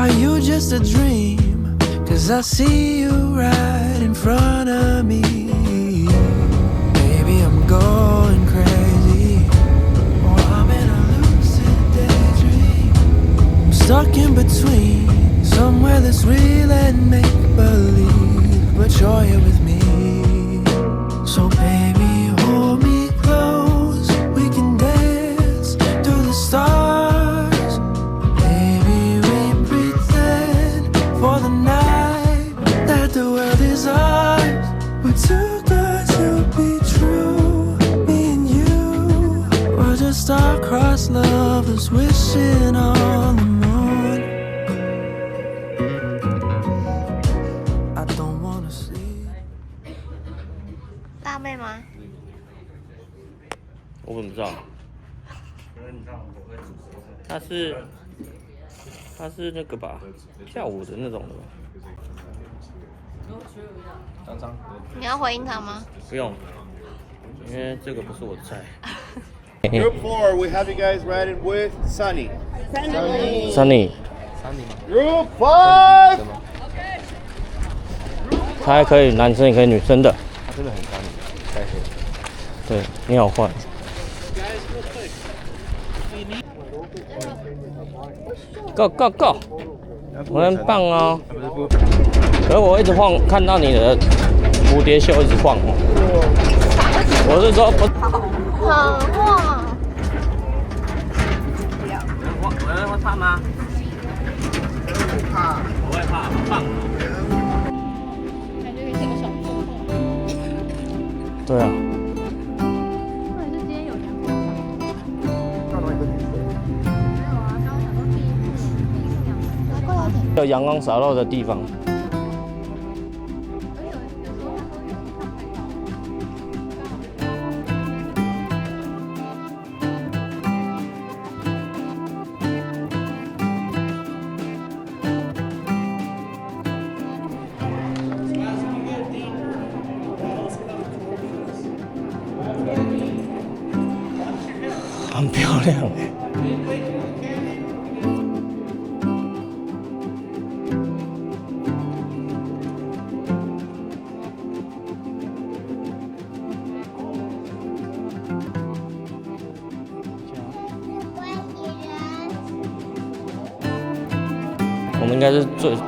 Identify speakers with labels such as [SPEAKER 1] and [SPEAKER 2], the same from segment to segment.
[SPEAKER 1] Are you just a dream? Cause I see you right in front of me. Maybe I'm going crazy, or I'm in a lucid daydream. I'm stuck in between, somewhere that's real and make believe, but you're here with me. So baby, hold me close, we can dance through the stars. Maybe we pretend for the night that the world is ours. We're too good to be true, me and you. We're just star-crossed lovers wishing on the moon. I don't wanna sleep.
[SPEAKER 2] 大妹吗？
[SPEAKER 3] 我怎么知道？他是那个吧，跳舞的那种的吧？
[SPEAKER 2] 你要回应他吗？
[SPEAKER 3] 不用，因为这个不是我的菜。
[SPEAKER 4] Group 4, we have you guys riding with Sunny.
[SPEAKER 3] Sunny，
[SPEAKER 4] Group 5.
[SPEAKER 3] 他还可以男生也可以女生的。
[SPEAKER 4] 他真的很干，该喝。
[SPEAKER 3] 对，你好坏。Go go go！ 我很棒哦。可是我一直晃，看到你的蝴蝶袖一直晃哦。我是说不。
[SPEAKER 2] 很晃。
[SPEAKER 3] 有人会怕吗？不怕，不会怕，很棒。
[SPEAKER 2] 感觉是个小破洞。
[SPEAKER 3] 对啊。
[SPEAKER 2] 或者是今天有阳光吧？没有啊，刚刚想说避阳光。
[SPEAKER 3] 有阳光洒落的地方。很漂亮哎。我们应该是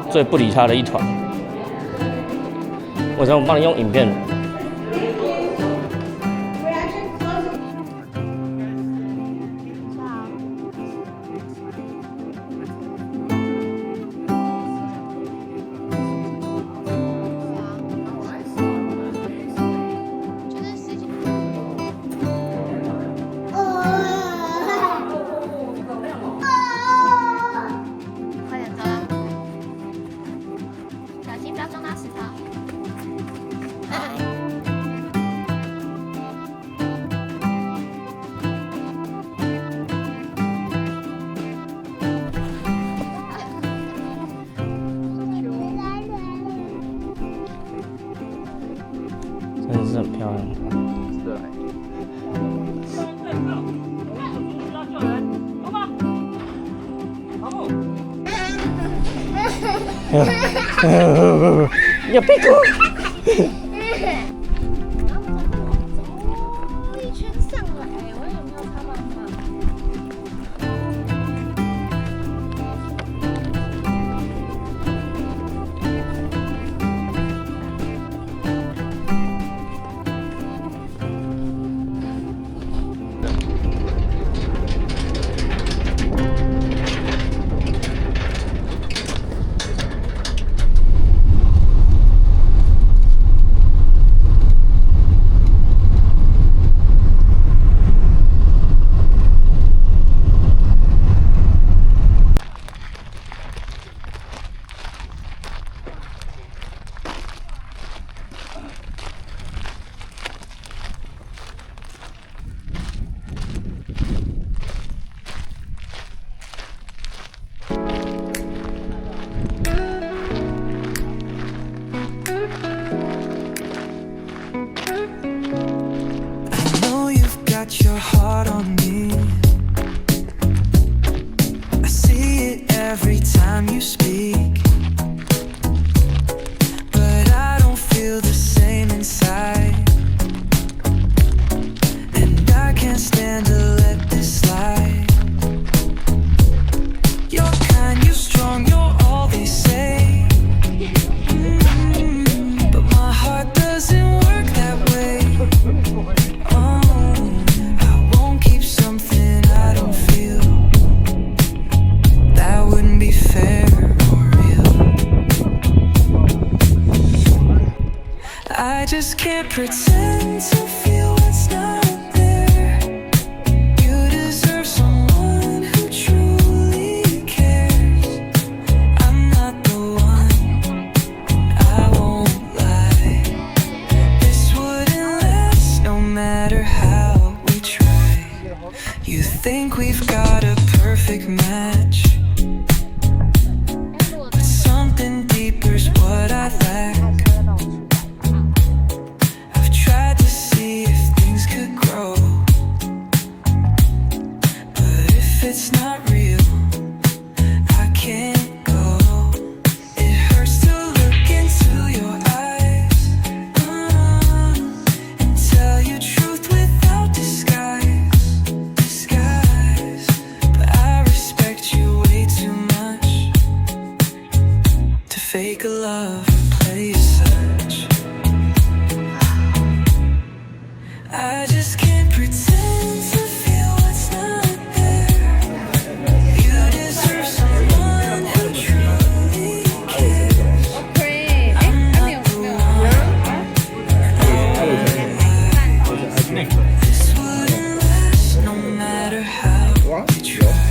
[SPEAKER 3] 最不理他的一团。我想我帮你用影片。真的是很漂亮。你有屁股！
[SPEAKER 2] 一圈上来，我有没有插办法？
[SPEAKER 1] time you speak, but I don't feel the same inside, and I can't stand to let this slide. You're kind, you're strong, you're all they say, but my heart doesn't work that way. I won't keep something I don't feel. That wouldn't be fair or real. I just can't pretend to feel what's not there. You deserve someone who truly cares. I'm not the one, I won't lie. This wouldn't last no matter how we try. You think we've got a perfect match, but something deeper's what I lack. I've tried to see if things could grow, but if it's not real, I can't go. It hurts to look into your eyes, and tell you truth without disguise. But I respect you way too much to fake a love and play as such. I just can't pretend to feel what's not there. You deserve someone who truly cares. I'm not the one. This wouldn't last no matter how we try.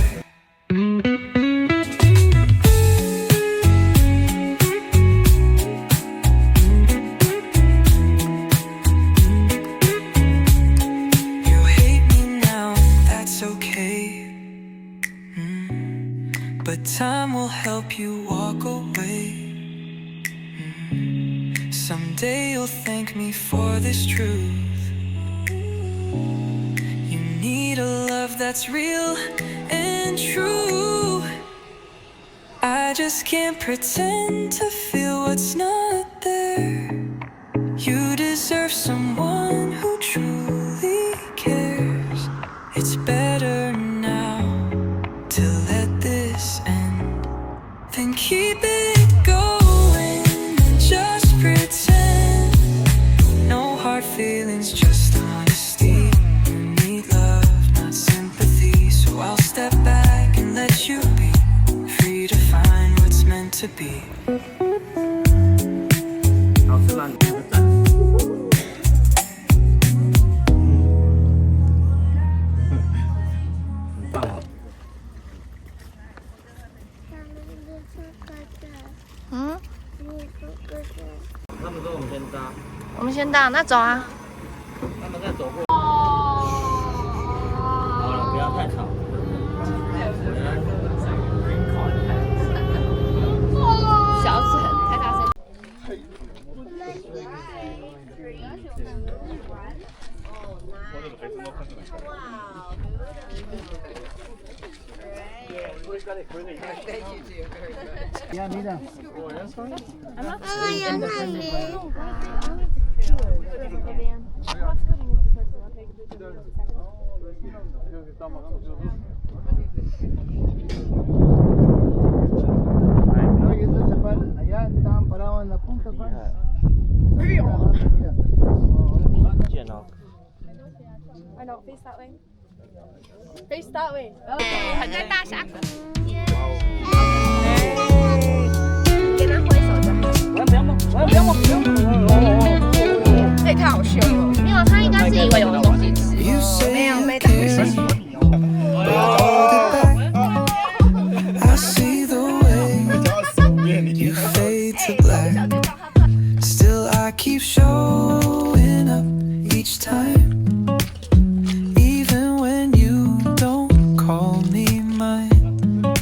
[SPEAKER 1] You hate me now, that's okay. But time will help you walk away. Someday you'll thank me for this truth. You need a love that's real and true. I just can't pretend to feel what's not there. You deserve someone who truly cares. It's better now to let this end than keep it going and just pretend. No hard feelings, just honesty. You need love, not sympathy. So I'll step back and let you be free to find what's meant to be.
[SPEAKER 3] 好吃吗？你点个赞。很棒哦。
[SPEAKER 2] 嗯，
[SPEAKER 3] 他们说我们先搭，
[SPEAKER 2] 我们先到，那走啊。
[SPEAKER 3] 他们再走过。好了，不要太吵。
[SPEAKER 2] 小声，太大声。
[SPEAKER 3] 见哦。
[SPEAKER 2] I know, face that way. Face that way. OK， 很在大峡谷。跟他挥手就好。
[SPEAKER 3] 不要摸，不要摸，不要摸。
[SPEAKER 2] 这太好笑了。没有，他应该是以为有东西吃。没有，没东西。
[SPEAKER 1] I see the way you fade to black. Still I keep showing up each time, even when you don't call me mine.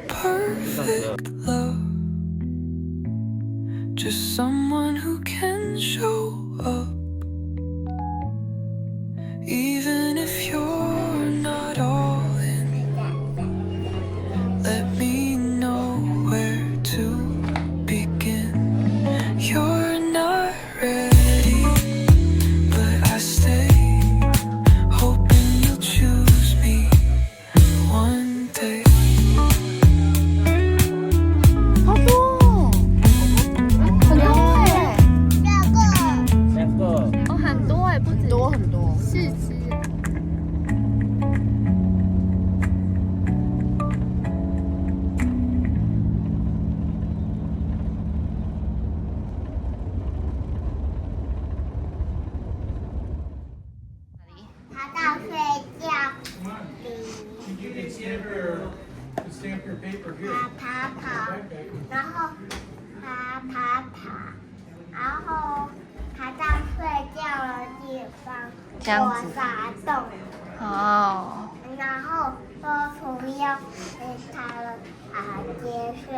[SPEAKER 1] perfect love. Just someone who can show up. Even if you're not all in, let me know where to begin. You're not ready, but I stay, hoping you'll choose me one day.
[SPEAKER 2] 好多，很多哎，
[SPEAKER 3] 两个。
[SPEAKER 2] 哦，很多哎，不止
[SPEAKER 5] 多很多。
[SPEAKER 2] 4只。
[SPEAKER 6] 爬到睡觉，爬跑，然后爬，然后爬到睡觉的地方，我撒洞，
[SPEAKER 2] 哦，
[SPEAKER 6] 然后说不要被它了，接睡。